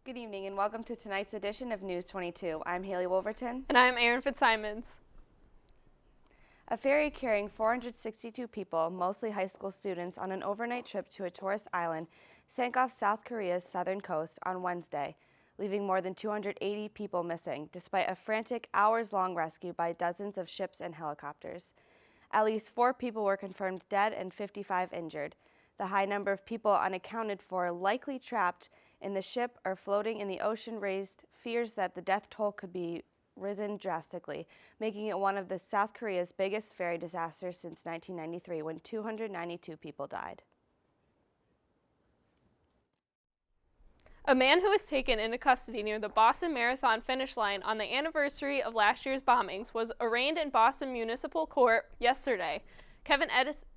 Good evening and welcome to tonight's edition of News 22. I'm Haley Wolverton. And I'm Erin Fitzsimons. A ferry carrying 462 people, mostly high school students, on an overnight trip to a tourist island sank off South Korea's southern coast on Wednesday, leaving more than 280 people missing, despite a frantic hours-long rescue by dozens of ships and helicopters. At least 4 people were confirmed dead and 55 injured. The high number of people unaccounted for, likely trapped in the ship or floating in the ocean, raised fears that the death toll could be risen drastically, making it one of the South Korea's biggest ferry disasters since 1993, when 292 people died. A man who was taken into custody near the Boston Marathon finish line on the anniversary of last year's bombings was arraigned in Boston Municipal Court yesterday. Kevin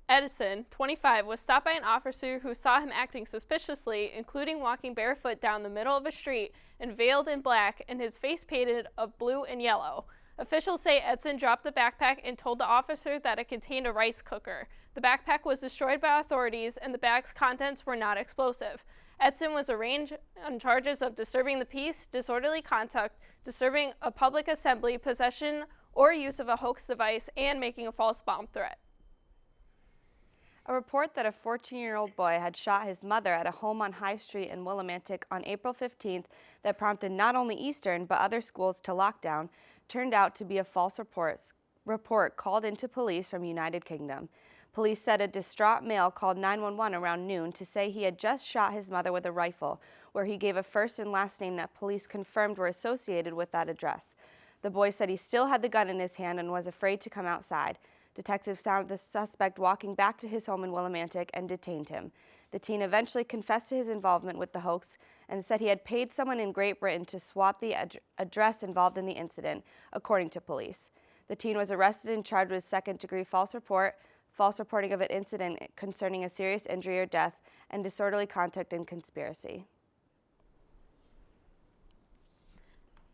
Edison, 25, was stopped by an officer who saw him acting suspiciously, including walking barefoot down the middle of a street and veiled in black and his face painted of blue and yellow. Officials say Edson dropped the backpack and told the officer that it contained a rice cooker. The backpack was destroyed by authorities and the bag's contents were not explosive. Edson was arraigned on charges of disturbing the peace, disorderly conduct, disturbing a public assembly, possession or use of a hoax device, and making a false bomb threat. A report that a 14-year-old boy had shot his mother at a home on High Street in Willimantic on April 15th that prompted not only Eastern but other schools to lockdown turned out to be a false report called into police from United Kingdom. Police said a distraught male called 911 around noon to say he had just shot his mother with a rifle, where he gave a first and last name that police confirmed were associated with that address. The boy said he still had the gun in his hand and was afraid to come outside. Detectives found the suspect walking back to his home in Willimantic and detained him. The teen eventually confessed to his involvement with the hoax and said he had paid someone in Great Britain to swap the address involved in the incident, according to police. The teen was arrested and charged with second-degree false reporting of an incident concerning a serious injury or death, and disorderly conduct and conspiracy.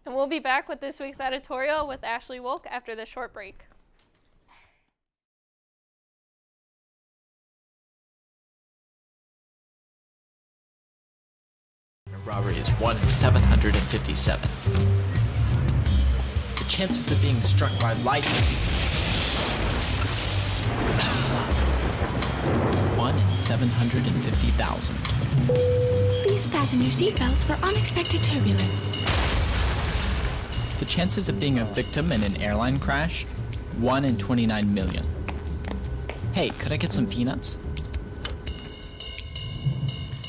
And we'll be back with this week's editorial with Ashley Wolk after this short break. Robbery is 1 in 757. The chances of being struck by lightning. 1 in 750,000. Please fasten your seatbelts for unexpected turbulence. The chances of being a victim in an airline crash? 1 in 29 million. Hey, could I get some peanuts?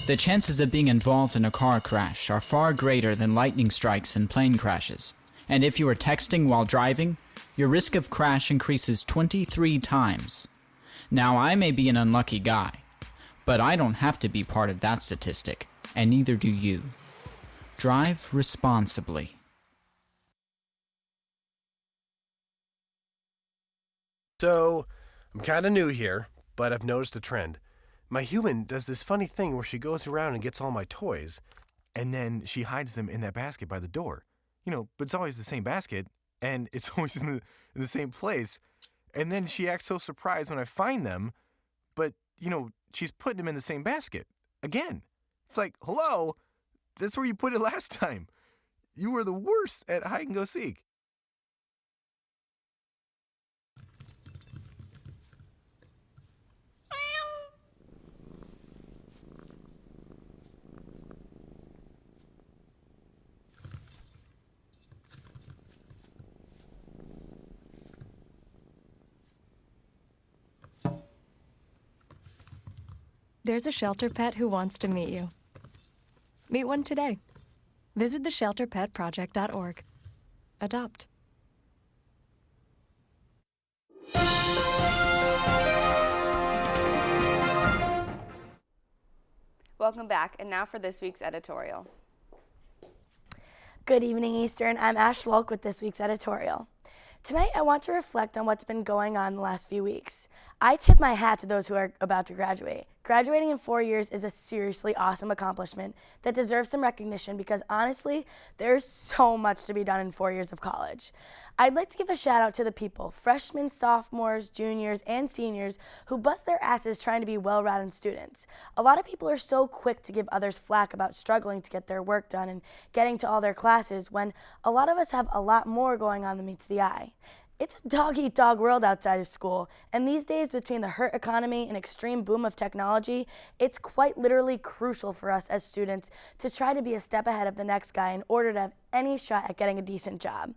The chances of being involved in a car crash are far greater than lightning strikes and plane crashes. And if you are texting while driving, your risk of crash increases 23 times. Now, I may be an unlucky guy, but I don't have to be part of that statistic, and neither do you. Drive responsibly. So, I'm kind of new here, but I've noticed a trend. My human does this funny thing where she goes around and gets all my toys, and then she hides them in that basket by the door. But it's always the same basket, and it's always in the same place. And then she acts so surprised when I find them, but, she's putting them in the same basket. Again. It's like, hello, that's where you put it last time. You were the worst at hide and go seek. There's a shelter pet who wants to meet you. Meet one today. Visit theshelterpetproject.org. Adopt. Welcome back, and now for this week's editorial. Good evening, Eastern. I'm Ash Wolk with this week's editorial. Tonight, I want to reflect on what's been going on the last few weeks. I tip my hat to those who are about to graduate. Graduating in 4 years is a seriously awesome accomplishment that deserves some recognition because honestly, there's so much to be done in 4 years of college. I'd like to give a shout out to the people, freshmen, sophomores, juniors, and seniors who bust their asses trying to be well-rounded students. A lot of people are so quick to give others flack about struggling to get their work done and getting to all their classes when a lot of us have a lot more going on than meets the eye. It's a dog-eat-dog world outside of school, and these days between the hurt economy and extreme boom of technology, it's quite literally crucial for us as students to try to be a step ahead of the next guy in order to have any shot at getting a decent job.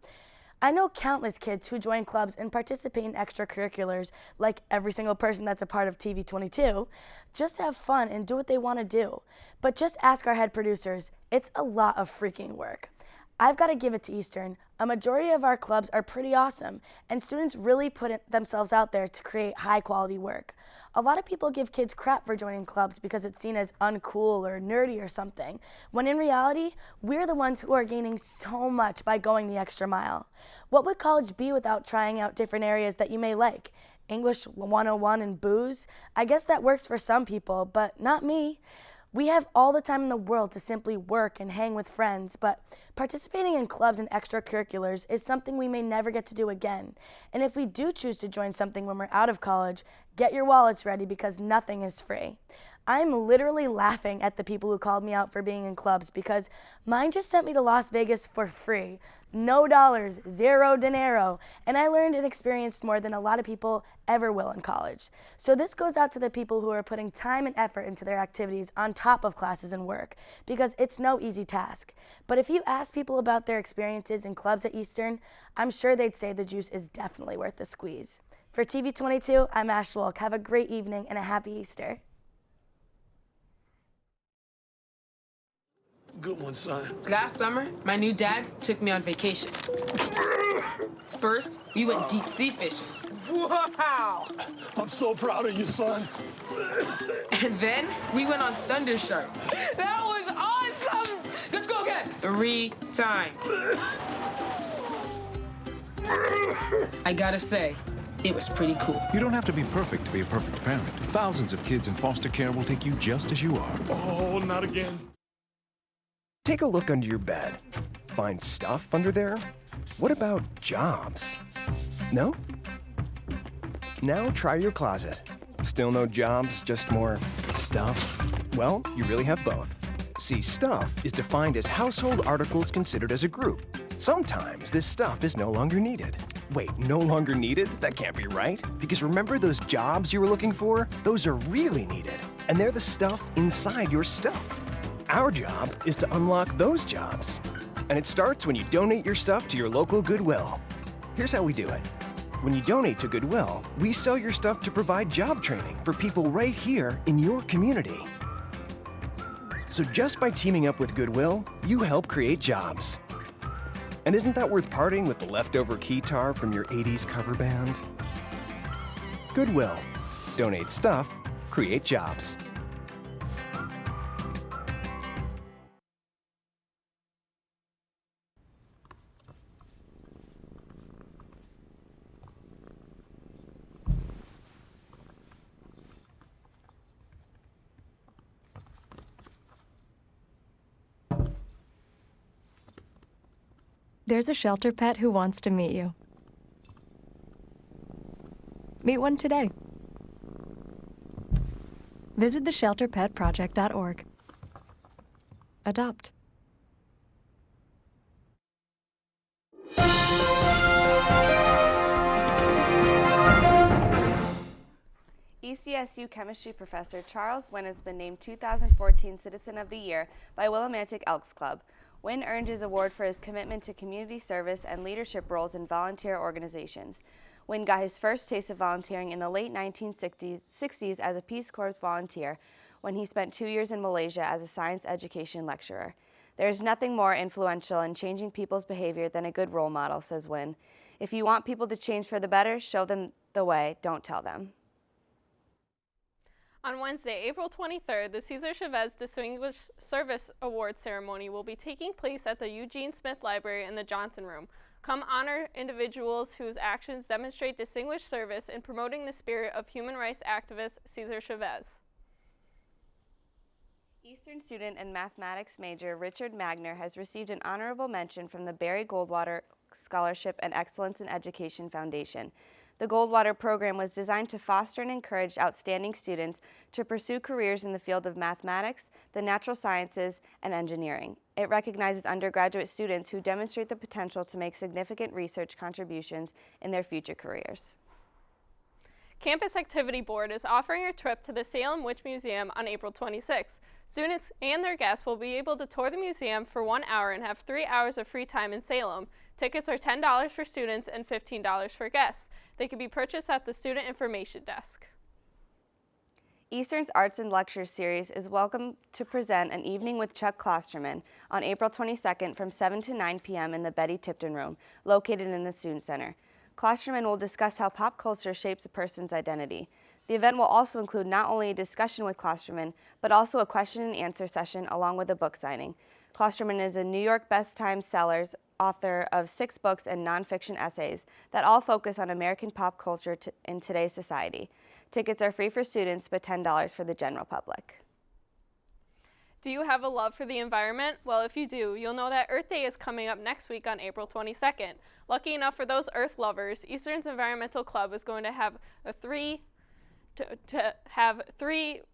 I know countless kids who join clubs and participate in extracurriculars, like every single person that's a part of TV22, just to have fun and do what they want to do. But just ask our head producers, it's a lot of freaking work. I've got to give it to Eastern. A majority of our clubs are pretty awesome, and students really put themselves out there to create high-quality work. A lot of people give kids crap for joining clubs because it's seen as uncool or nerdy or something, when in reality, we're the ones who are gaining so much by going the extra mile. What would college be without trying out different areas that you may like? English 101 and booze? I guess that works for some people, but not me. We have all the time in the world to simply work and hang with friends, but participating in clubs and extracurriculars is something we may never get to do again. And if we do choose to join something when we're out of college, get your wallets ready because nothing is free. I'm literally laughing at the people who called me out for being in clubs because mine just sent me to Las Vegas for free. No dollars, zero dinero, and I learned and experienced more than a lot of people ever will in college. So this goes out to the people who are putting time and effort into their activities on top of classes and work, because it's no easy task. But if you ask people about their experiences in clubs at Eastern, I'm sure they'd say the juice is definitely worth the squeeze. For TV22, I'm Ash Wolk. Have a great evening and a happy Easter. Good one, son. Last summer, my new dad took me on vacation. First, we went deep sea fishing. Wow! I'm so proud of you, son. And then we went on Thunder Shark. That was awesome! Let's go again! 3 times. I gotta say, it was pretty cool. You don't have to be perfect to be a perfect parent. Thousands of kids in foster care will take you just as you are. Oh, not again. Take a look under your bed. Find stuff under there? What about jobs? No? Now try your closet. Still no jobs, just more stuff? Well, you really have both. See, stuff is defined as household articles considered as a group. Sometimes this stuff is no longer needed. Wait, no longer needed? That can't be right. Because remember those jobs you were looking for? Those are really needed. And they're the stuff inside your stuff. Our job is to unlock those jobs. And it starts when you donate your stuff to your local Goodwill. Here's how we do it. When you donate to Goodwill, we sell your stuff to provide job training for people right here in your community. So just by teaming up with Goodwill, you help create jobs. And isn't that worth parting with the leftover keytar from your 80s cover band? Goodwill. Donate stuff, create jobs. There's a shelter pet who wants to meet you. Meet one today. Visit theshelterpetproject.org. Adopt. ECSU chemistry professor Charles Wynn has been named 2014 Citizen of the Year by Willimantic Elks Club. Wynn earned his award for his commitment to community service and leadership roles in volunteer organizations. Wynn got his first taste of volunteering in the late 1960s as a Peace Corps volunteer when he spent 2 years in Malaysia as a science education lecturer. There is nothing more influential in changing people's behavior than a good role model, says Wynn. If you want people to change for the better, show them the way, don't tell them. On Wednesday, April 23rd, the Cesar Chavez Distinguished Service Award ceremony will be taking place at the Eugene Smith Library in the Johnson Room. Come honor individuals whose actions demonstrate distinguished service in promoting the spirit of human rights activist Cesar Chavez. Eastern student and mathematics major Richard Magner has received an honorable mention from the Barry Goldwater Scholarship and Excellence in Education Foundation. The Goldwater program was designed to foster and encourage outstanding students to pursue careers in the field of mathematics, the natural sciences, and engineering. It recognizes undergraduate students who demonstrate the potential to make significant research contributions in their future careers. Campus Activity Board is offering a trip to the Salem Witch Museum on April 26. Students and their guests will be able to tour the museum for 1 hour and have 3 hours of free time in Salem. Tickets are $10 for students and $15 for guests. They can be purchased at the Student Information Desk. Eastern's Arts and Lectures series is welcome to present an evening with Chuck Klosterman on April 22nd from 7 to 9 p.m. in the Betty Tipton Room, located in the Student Center. Klosterman will discuss how pop culture shapes a person's identity. The event will also include not only a discussion with Klosterman, but also a question and answer session along with a book signing. Klosterman is a New York Best Times Sellers author of 6 books and nonfiction essays that all focus on American pop culture in today's society. Tickets are free for students, but $10 for the general public. Do you have a love for the environment? Well, if you do, you'll know that Earth Day is coming up next week on April 22nd. Lucky enough for those Earth lovers, Eastern's Environmental Club is going to have three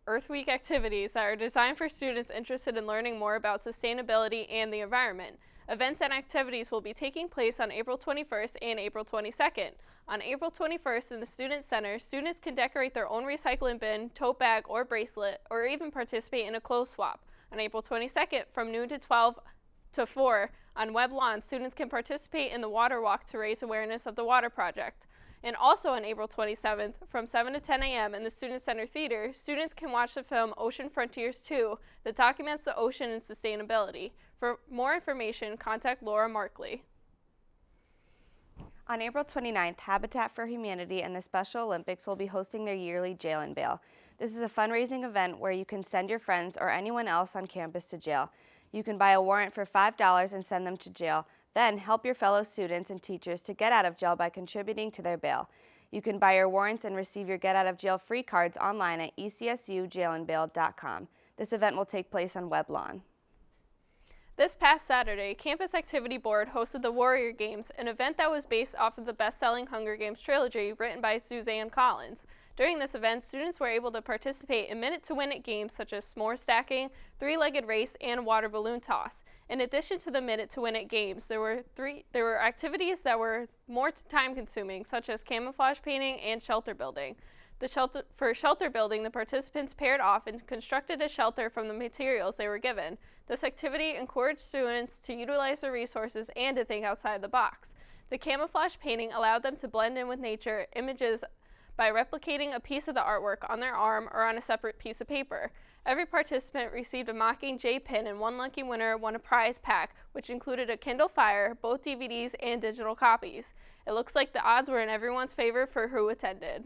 Earth Week activities that are designed for students interested in learning more about sustainability and the environment. Events and activities will be taking place on April 21st and April 22nd. On April 21st in the Student Center, students can decorate their own recycling bin, tote bag, or bracelet, or even participate in a clothes swap. On April 22nd, from noon to 12 to 4, on Webb Lawn, students can participate in the Water Walk to raise awareness of the Water Project. And also on April 27th, from 7 to 10 a.m. in the Student Center Theater, students can watch the film Ocean Frontiers 2 that documents the ocean and sustainability. For more information, contact Laura Markley. On April 29th, Habitat for Humanity and the Special Olympics will be hosting their yearly Jail and Bail. This is a fundraising event where you can send your friends or anyone else on campus to jail. You can buy a warrant for $5 and send them to jail. Then help your fellow students and teachers to get out of jail by contributing to their bail. You can buy your warrants and receive your get out of jail free cards online at ecsuJailandBail.com. This event will take place on Webb Lawn. This past Saturday, Campus Activity Board hosted the Warrior Games, an event that was based off of the best-selling Hunger Games trilogy written by Suzanne Collins. During this event, students were able to participate in minute-to-win-it games such as s'more stacking, three-legged race, and water balloon toss. In addition to the minute-to-win-it games, there were activities that were more time-consuming, such as camouflage painting and shelter building. For shelter building, the participants paired off and constructed a shelter from the materials they were given. This activity encouraged students to utilize their resources and to think outside the box. The camouflage painting allowed them to blend in with nature images by replicating a piece of the artwork on their arm or on a separate piece of paper. Every participant received a Mockingjay pin, and one lucky winner won a prize pack, which included a Kindle Fire, both DVDs, and digital copies. It looks like the odds were in everyone's favor for who attended.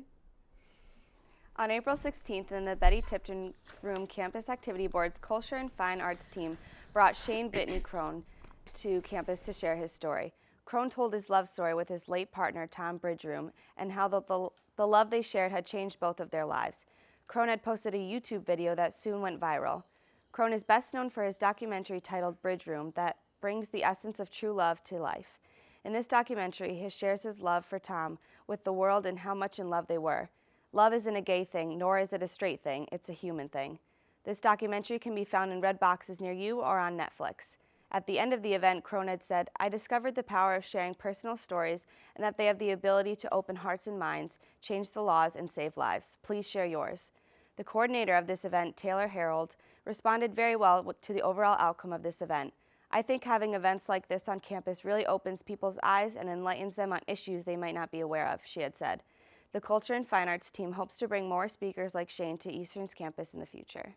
On April 16th, in the Betty Tipton Room, Campus Activity Board's Culture and Fine Arts team brought Shane Bitney Crone to campus to share his story. Crone told his love story with his late partner, Tom Bridgeroom, and how the love they shared had changed both of their lives. Crone had posted a YouTube video that soon went viral. Crone is best known for his documentary titled Bridgeroom that brings the essence of true love to life. In this documentary, he shares his love for Tom with the world and how much in love they were. Love isn't a gay thing, nor is it a straight thing, it's a human thing. This documentary can be found in red boxes near you or on Netflix. At the end of the event, Crone had said, "I discovered the power of sharing personal stories and that they have the ability to open hearts and minds, change the laws, and save lives. Please share yours." The coordinator of this event, Taylor Harold, responded very well to the overall outcome of this event. "I think having events like this on campus really opens people's eyes and enlightens them on issues they might not be aware of," she had said. The Culture and Fine Arts team hopes to bring more speakers like Shane to Eastern's campus in the future.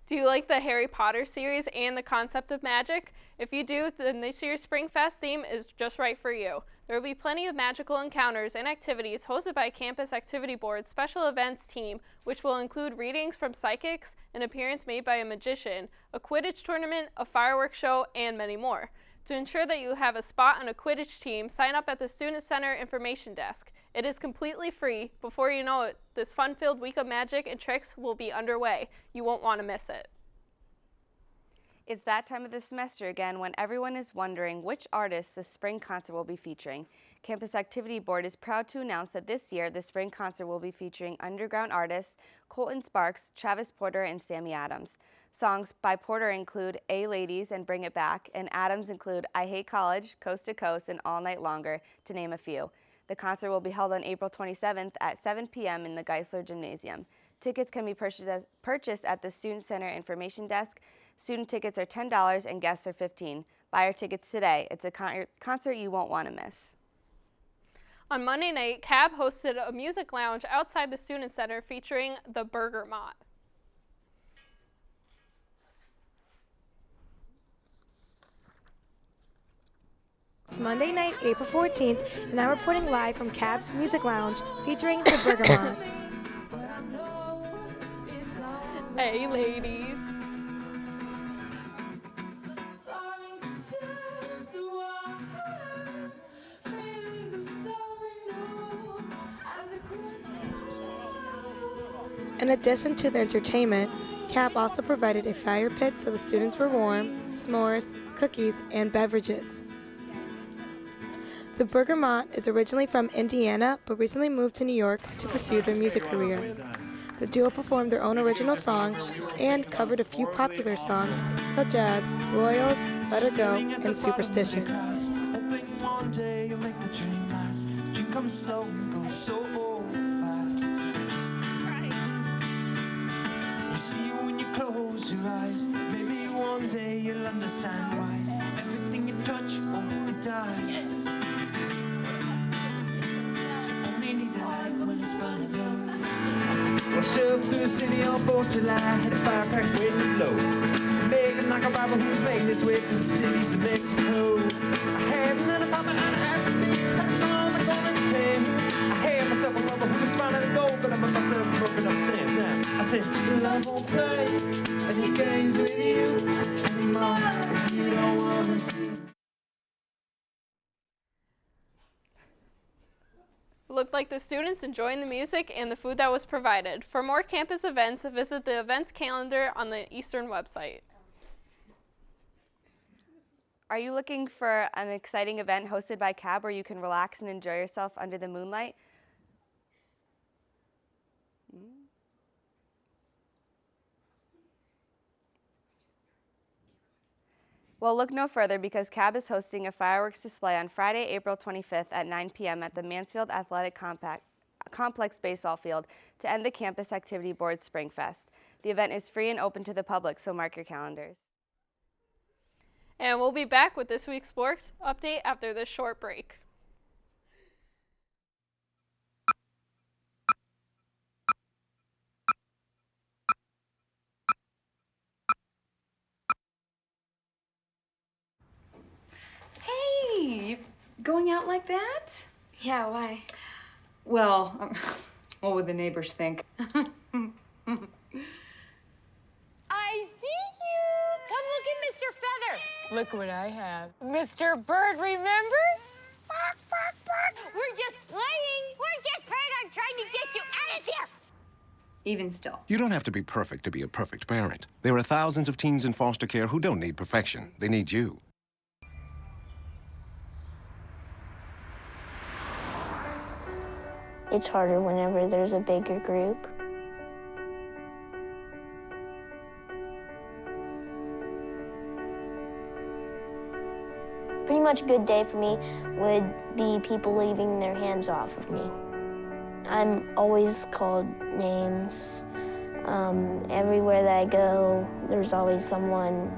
Do you like the Harry Potter series and the concept of magic? If you do, then this year's Spring Fest theme is just right for you. There will be plenty of magical encounters and activities hosted by Campus Activity Board's special events team, which will include readings from psychics, an appearance made by a magician, a Quidditch tournament, a fireworks show, and many more. To ensure that you have a spot on a Quidditch team, sign up at the Student Center Information Desk. It is completely free. Before you know it, this fun-filled week of magic and tricks will be underway. You won't want to miss it. It's that time of the semester again when everyone is wondering which artists the spring concert will be featuring. Campus Activity Board is proud to announce that this year the spring concert will be featuring underground artists Colton Sparks, Travis Porter, and Sammy Adams. Songs by Porter include A Ladies and Bring It Back, and Adams include I Hate College, Coast to Coast, and All Night Longer, to name a few. The concert will be held on April 27th at 7 p.m. in the Geisler Gymnasium. Tickets can be purchased at the Student Center Information Desk. Student tickets are $10 and guests are $15. Buy your tickets today. It's a concert you won't want to miss. On Monday night, CAB hosted a music lounge outside the Student Center featuring the Burger Mott. It's Monday night, April 14th, and I'm reporting live from CAB's Music Lounge featuring the Bergamot. Hey, ladies. In addition to the entertainment, CAB also provided a fire pit so the students were warm, s'mores, cookies, and beverages. The Bergamot is originally from Indiana, but recently moved to New York to pursue their music career. The duo performed their own original songs and covered a few popular songs, such as Royals, Let Her Go, and Superstition. You see when you close your eyes, maybe one day you'll understand why everything you touch, oh, it dies. Washed up through the city on 4th of July, hit a fire pack waiting to blow. Begging like a robber who's making his way through the cities of Mexico. I had another apartment and I asked me, that's all the golden thing. I had myself a lover who was finding a gold, but I met myself broken up since now. I said, love won't play any games with you anymore if you don't want it to. Looked like the students enjoying the music and the food that was provided. For more campus events, visit the events calendar on the Eastern website. Are you looking for an exciting event hosted by CAB where you can relax and enjoy yourself under the moonlight? Well, look no further because CAB is hosting a fireworks display on Friday, April 25th at 9 p.m. at the Mansfield Athletic Complex baseball field to end the Campus Activity Board Spring Fest. The event is free and open to the public, so mark your calendars. And we'll be back with this week's sports update after this short break. Hey, you going out like that? Yeah, why? Well, what would the neighbors think? I see you! Come look at Mr. Feather. Look what I have. Mr. Bird, remember? Bark, bark, bark. We're just playing. We're just playing on trying to get you out of here. Even still. You don't have to be perfect to be a perfect parent. There are thousands of teens in foster care who don't need perfection. They need you. It's harder whenever there's a bigger group. Pretty much a good day for me would be people leaving their hands off of me. I'm always called names. Everywhere that I go, there's always someone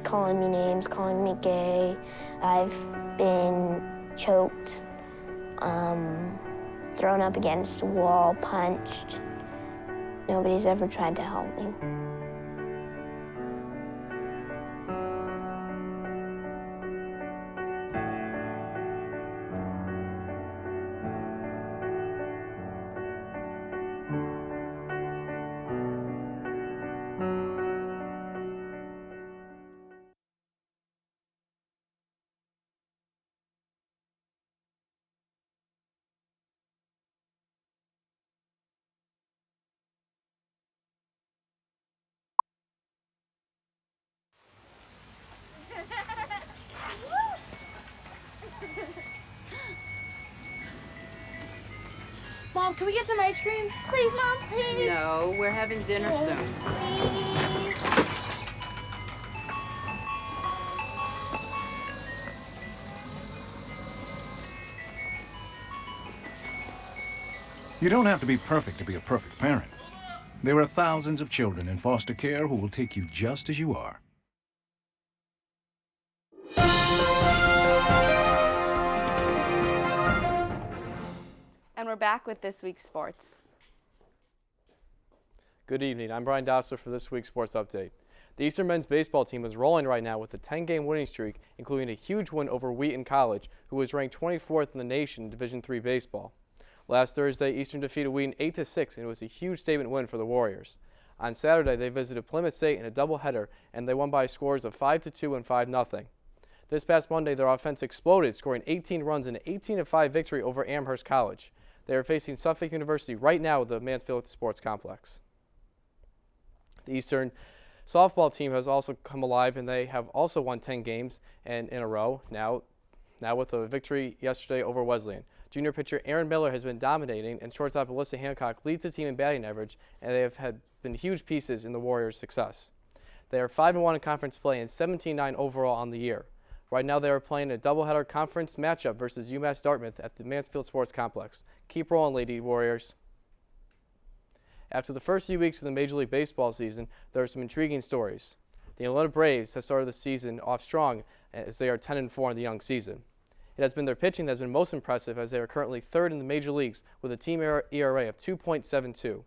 calling me names, calling me gay. I've been choked, thrown up against a wall, punched. Nobody's ever tried to help me. Can we get some ice cream? Please, Mom, please. No, we're having dinner soon. Please. You don't have to be perfect to be a perfect parent. There are thousands of children in foster care who will take you just as you are. And we're back with this week's sports. Good evening. I'm Brian Dossler for this week's Sports Update. The Eastern men's baseball team is rolling right now with a 10-game winning streak, including a huge win over Wheaton College, who was ranked 24th in the nation in Division III baseball. Last Thursday, Eastern defeated Wheaton 8-6, and it was a huge statement win for the Warriors. On Saturday, they visited Plymouth State in a doubleheader, and they won by scores of 5-2 and 5-0. This past Monday, their offense exploded, scoring 18 runs in an 18-5 victory over Amherst College. They are facing Suffolk University right now at the Mansfield Sports Complex. The Eastern softball team has also come alive, and they have also won 10 games in a row now with a victory yesterday over Wesleyan. Junior pitcher Aaron Miller has been dominating, and shortstop Alyssa Hancock leads the team in batting average, and they have been huge pieces in the Warriors' success. They are 5-1 in conference play and 17-9 overall on the year. Right now they are playing a doubleheader conference matchup versus UMass Dartmouth at the Mansfield Sports Complex. Keep rolling, Lady Warriors. After the first few weeks of the Major League Baseball season, there are some intriguing stories. The Atlanta Braves have started the season off strong as they are 10-4 in the young season. It has been their pitching that has been most impressive, as they are currently third in the major leagues with a team ERA of 2.72.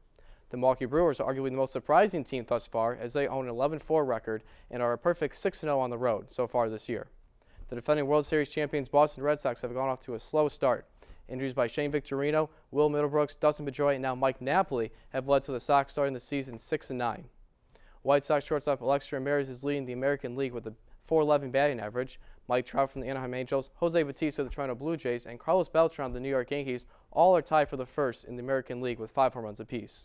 The Milwaukee Brewers are arguably the most surprising team thus far, as they own an 11-4 record and are a perfect 6-0 on the road so far this year. The defending World Series champions Boston Red Sox have gone off to a slow start. Injuries by Shane Victorino, Will Middlebrooks, Dustin Pedroia, and now Mike Napoli have led to the Sox starting the season 6-9. White Sox shortstop Alexis Ramirez is leading the American League with a .411 batting average. Mike Trout from the Anaheim Angels, Jose Bautista of the Toronto Blue Jays, and Carlos Beltran of the New York Yankees all are tied for the first in the American League with 5 home runs apiece.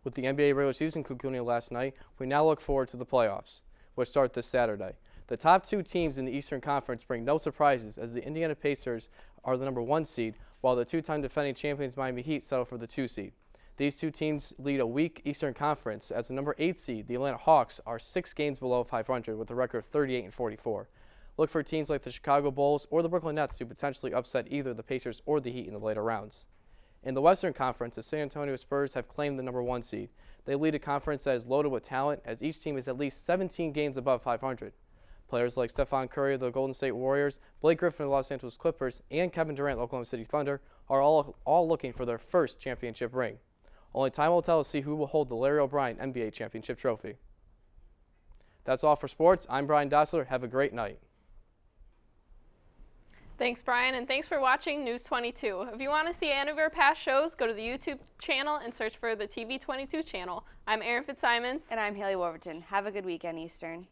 With the NBA regular season concluding last night, we now look forward to the playoffs, which start this Saturday. The top 2 teams in the Eastern Conference bring no surprises, as the Indiana Pacers are the number 1 seed, while the 2-time defending champions Miami Heat settle for the 2 seed. These 2 teams lead a weak Eastern Conference, as the number 8 seed, the Atlanta Hawks, are 6 games below 500 with a record of 38-44. Look for teams like the Chicago Bulls or the Brooklyn Nets to potentially upset either the Pacers or the Heat in the later rounds. In the Western Conference, the San Antonio Spurs have claimed the number 1 seed. They lead a conference that is loaded with talent, as each team is at least 17 games above 500. Players like Stephen Curry of the Golden State Warriors, Blake Griffin of the Los Angeles Clippers, and Kevin Durant of the Oklahoma City Thunder are all looking for their first championship ring. Only time will tell to see who will hold the Larry O'Brien NBA Championship trophy. That's all for sports. I'm Brian Dossler. Have a great night. Thanks, Brian, and thanks for watching News 22. If you want to see any of our past shows, go to the YouTube channel and search for the TV 22 channel. I'm Erin Fitzsimons. And I'm Haley Wolverton. Have a good weekend, Eastern.